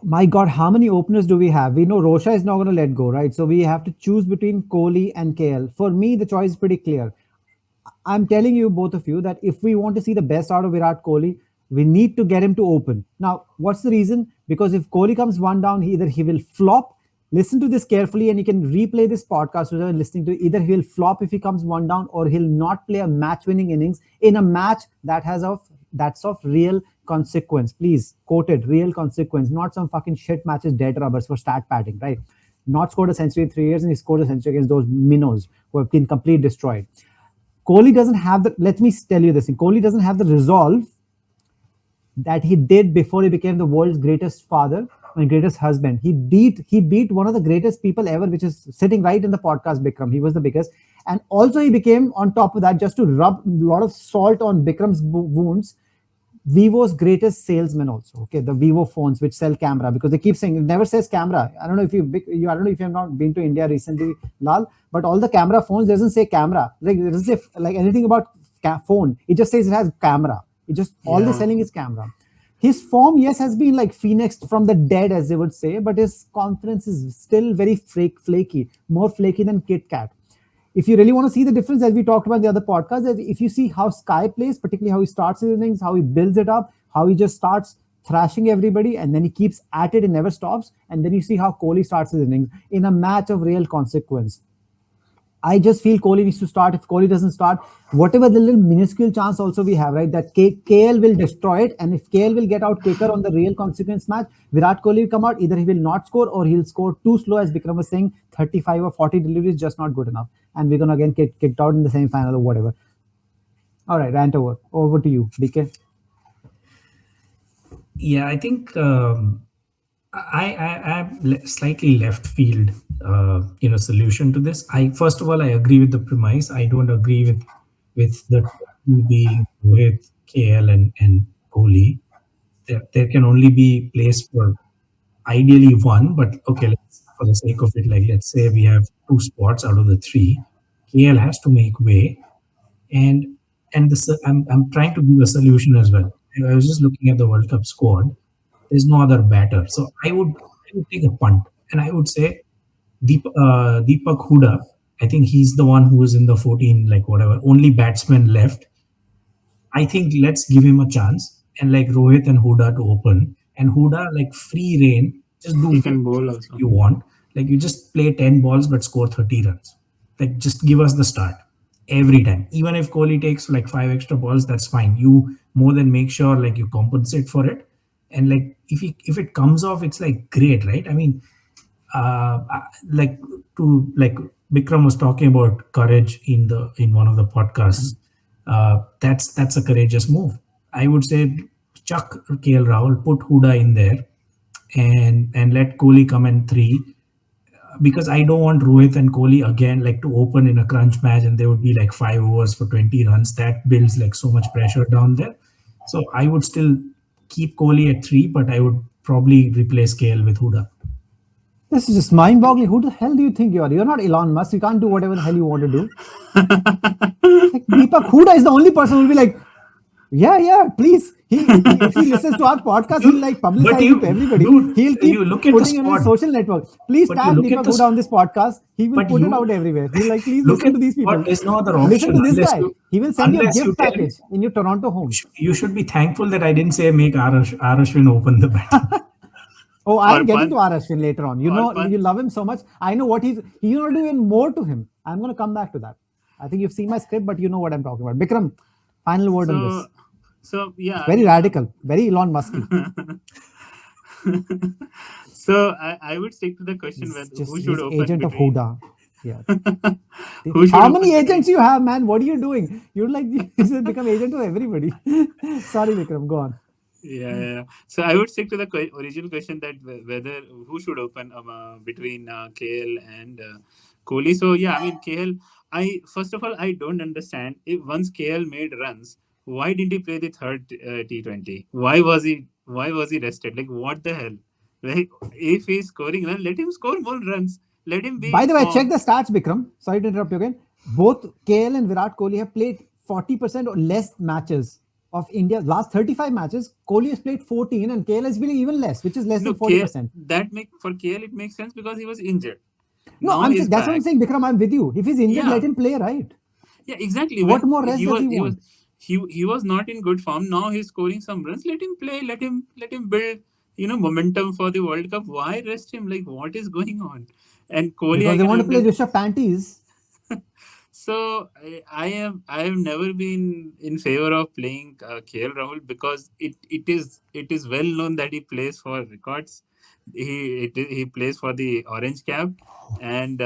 My God, how many openers do we have? We know Rosha is not going to let go, right? So we have to choose between Kohli and KL. For me, the choice is pretty clear. I'm telling you, both of you, that if we want to see the best out of Virat Kohli, we need to get him to open. Now, what's the reason? Because if Kohli comes one down, either he will flop. Listen to this carefully, and you can replay this podcast without listening to it. Either he will flop if he comes one down, or he'll not play a match-winning innings in a match that's of real consequence. Please quote it: real consequence, not some fucking shit matches, dead rubbers for stat padding, right? Not scored a century in 3 years, and he scored a century against those minnows who have been completely destroyed. Kohli doesn't have the, let me tell you this thing, Kohli doesn't have the resolve that he did before he became the world's greatest father and greatest husband. He beat one of the greatest people ever, which is sitting right in the podcast, Bikram. He was the biggest. And also he became, on top of that, just to rub a lot of salt on Bikram's wounds, Vivo's greatest salesman also. Okay, the Vivo phones which sell camera, because they keep saying it never says camera. I don't know if I don't know if you have not been to India recently, Lal, but all the camera phones doesn't say camera. Like it doesn't say like anything about phone. It just says it has camera. It just all they're selling is camera. His form, yes, has been like phoenixed from the dead, as they would say, but his confidence is still very flaky, more flaky than Kit Kat. If you really want to see the difference, as we talked about in the other podcast, if you see how Sky plays, particularly how he starts his innings, how he builds it up, how he just starts thrashing everybody, and then he keeps at it and never stops, and then you see how Kohli starts his innings in a match of real consequence. I just feel Kohli needs to start. If Kohli doesn't start, whatever the little minuscule chance also we have, right, that KL will destroy it. And if KL will get out quicker on the real consequence match, Virat Kohli will come out. Either he will not score or he'll score too slow, as Bikram was saying, 35 or 40 deliveries, just not good enough. And we're going to again get kicked out in the semi-final or whatever. All right, rant over. Over to you, BK. Yeah, I think I'm slightly left field, solution to this. I first of all, I agree with the premise. I don't agree with the two being Rohit, KL, and Kohli. There can only be place for ideally one, but okay, for the sake of it, like let's say we have two spots out of the three. KL has to make way, and I'm trying to give a solution as well. I was just looking at the World Cup squad. There's no other batter. So I would take a punt, and I would say Deepak Hooda. I think he's the one who is in the 14, like whatever, only batsman left. I think let's give him a chance, and like Rohit and Hooda to open, and Hooda like free reign, just do He what can bowl also. you want. Like you just play 10 balls but score 30 runs. Like just give us the start every time. Even if Kohli takes like five extra balls, that's fine. You more than make sure like you compensate for it. And like if it comes off, it's like great, right? I mean, like to like Bikram was talking about courage in one of the podcasts. That's a courageous move. I would say chuck KL Rahul, put Hooda in there, and let Kohli come in three, because I don't want Rohit and Kohli again like to open in a crunch match and there would be like 5 overs for 20 runs. That builds like so much pressure down there. So I would still keep Kohli at three, but I would probably replace KL with Hooda. This is just mind-boggling. Who the hell do you think you are? You're not Elon Musk. You can't do whatever the hell you want to do. Like Deepak Hooda is the only person who will be like, yeah, please. If he listens to our podcast, he'll like publicize it to everybody. Dude, He'll keep you look at the putting it on his squad. social network. Please But you tag look at Deepak the Hooda on this podcast. He will but put it you- out everywhere. He'll like, please Look listen at to these people. what, there's no other Listen option to this unless guy. He will send you a unless gift tell package in your Toronto home. you should be thankful that I didn't say make Arashwin open the bat. Oh, Or I'm getting punch. to R. Ashwin later on. You Or know, punch. you love him so much. I know what he's going to do even more to him. I'm going to come back to that. I think you've seen my script, but you know what I'm talking about. Bikram, final word on this. So yeah, Very radical, very Elon Musky. So I would stick to the question He's who just should his open agent of between. Huda. Yeah. Who should How open many between- agents you have, man? What are you doing? You're like you just become agent of everybody. Sorry, Vikram. Go on. Yeah. So I would stick to the original question that whether who should open between KL and Kohli. So yeah, I mean KL. I first of all I don't understand if once KL made runs, why didn't he play the third T20? Why was he rested? Like what the hell? Like if he's scoring run, let him score more runs. Let him be By in the way, check form. the stats, Bikram. Sorry to interrupt you again. Both KL and Virat Kohli have played 40% or less matches of India last 35 matches, Kohli has played 14 and KL has been even less, which is less No, than K 40%. that make for KL it makes sense because he was injured. No, Now he's that's what I'm back. saying, Bikram. I'm with you. If he's injured, let Yeah, him play, right? yeah, exactly. What When more rest he does was he he was want? he was not in good form. Now he's scoring some runs. Let him play. Let him build momentum for the World Cup. Why rest him? Like what is going on? And Kohli, Because I they can want to play understand. Rishabh Panties. So I have never been in favor of playing KL Rahul because it is well known that he plays for records. He plays for the orange cap, and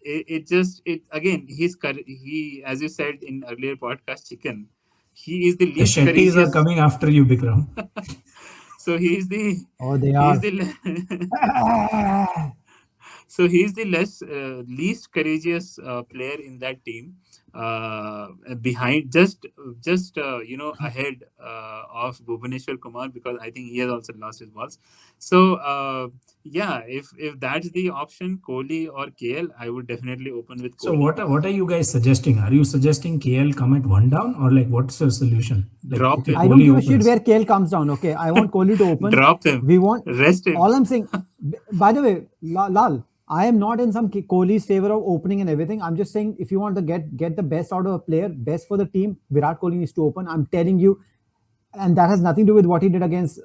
it just it again he, as you said in earlier podcast, chicken. He is the The least Shetties are courageous. coming after you, Bikram. So he is the Oh, they he is are. the so he's the least courageous player in that team, behind just ahead of Bhubaneswar Kumar, because I think he has also lost his balls. So yeah, if that's the option, Kohli or KL, I would definitely open with So Kohli. what are you guys suggesting? Are you suggesting KL come at one down, or like what's the solution? Like, Drop okay, I him, don't Kohli give a shit opens. where KL comes down. Okay, I want Kohli to open. drop him, We want rest him. all I'm saying. By the way, Lal, I am not in some Kohli's favor of opening and everything. I'm just saying if you want to get the best out of a player, best for the team, Virat Kohli needs to open. I'm telling you, and that has nothing to do with what he did against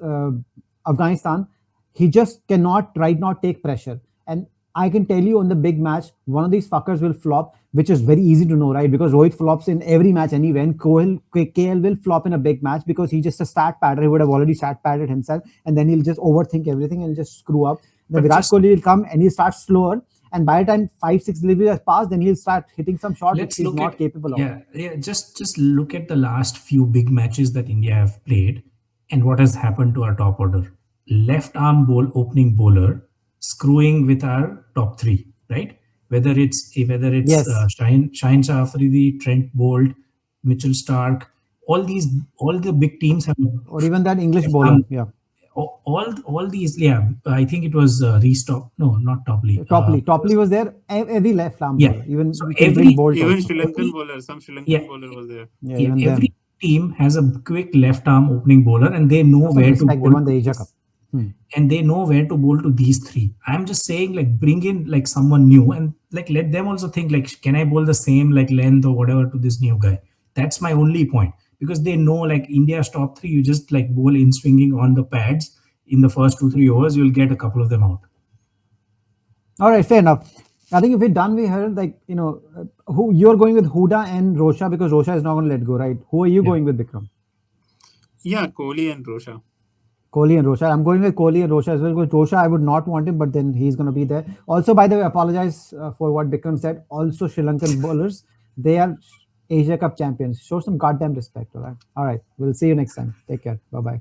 Afghanistan. He just cannot right now take pressure. And I can tell you on the big match, one of these fuckers will flop, which is very easy to know, right? Because Rohit flops in every match anyway. And KL will flop in a big match because he's just a stat padder. He would have already stat padded himself. And then he'll just overthink everything and just screw up. The But Virat just Kohli will come and he'll start slower. And by the time 5, 6 deliveries has passed, then he'll start hitting some shot which let's he's look not at, capable of. yeah, just look at the last few big matches that India have played and what has happened to our top order. Left arm opening bowler screwing with our top three, right? Whether it's Yes. Shaheen Shah Afridi, Trent Bolt, Mitchell Stark, all the big teams have Or even that English left bowler. arm. Yeah. All these, yeah. I think it was Restock. No, not Topley. Topley was there. Every left arm Yeah. bowler. Even So we can bring Bolt Even also. Sri Lankan every bowler, some Sri yeah, Lankan bowler was there. Yeah, yeah, even every them. team has a quick left arm opening bowler, and they know Show some where to respect. They bowl won the to Asia Cup. these, and they know where to bowl to these three. I'm just saying, like, bring in like someone new, and like let them also think like, can I bowl the same like length or whatever to this new guy? That's my only point, because they know like India's top three, you just like bowl in swinging on the pads in the first 2 3 overs, you'll get a couple of them out. All right, fair enough. I think if we're done, we heard who you're going with Hooda and Rosha because Rosha is not going to let go, right? Who are you Yeah. going with, Bikram? Yeah, Kohli and Rosha. Kohli and Rosha. I'm going with Kohli and Rosha as well. Because Rosha, I would not want him, but then he's going to be there. Also, by the way, apologize for what Bikram said. Also, Sri Lankan bowlers, they are Asia Cup champions. Show some goddamn respect, all right? All right. We'll see you next time. Take care. Bye bye.